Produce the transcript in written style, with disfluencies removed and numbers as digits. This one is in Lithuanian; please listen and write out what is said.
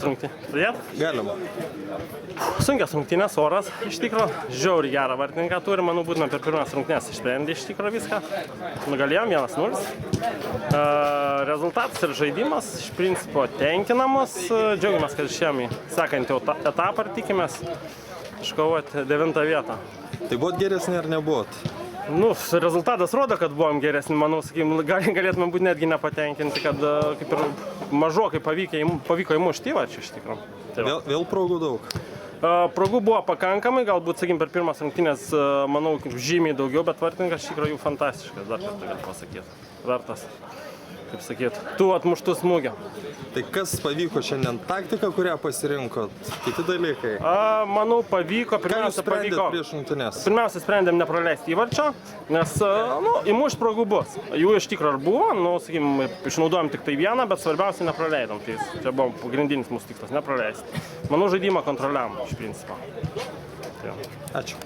Rungtynės. Pradėt? Galima. Sunkios rungtynės, oras iš tikro. Žiauriai gerą vartininką turi, manau, būtume per pirmas rungtynės išsprendė iš tikro viską. Nugalėjom 1-0. Rezultatas ir žaidimas iš principo tenkinamas. Džiaugiamės, kad išėjom į sekantį etapą ir tikimės iškovoti 9 vietą. Tai buvot geresni ar nebuvot? Nu, rezultatas rodo, kad buvom geresni, manau, sakykim, galėtume būti netgi nepatenkinti, kad kaip ir mažokai pavyko įmušti įvarčių iš tikrųjų. Tai vėl progų daug? Progų buvo pakankamai, galbūt, sakykim, per pirmas rungtynės, manau, žymiai daugiau, bet vartininkas iš tikrųjų fantastiškas, dar kartą galiu pasakyti. Vertas, kaip sakyt, tų atmuštų smūgių. Tai kas pavyko šiandien? Taktika, kurią pasirinkot? Kiti dalykai? Manau, pavyko. Pirmiausia, sprendėm nepraleisti įvarčio, nes įmušt progų bus. Jų iš tikrųjų ir buvo, sakykim, išnaudojom tik tai vieną, bet svarbiausia nepraleidom. Tai čia buvo pagrindinis mūsų tikslas, nepraleisti. Manau, žaidimą kontroliavom iš principo. Ačiū.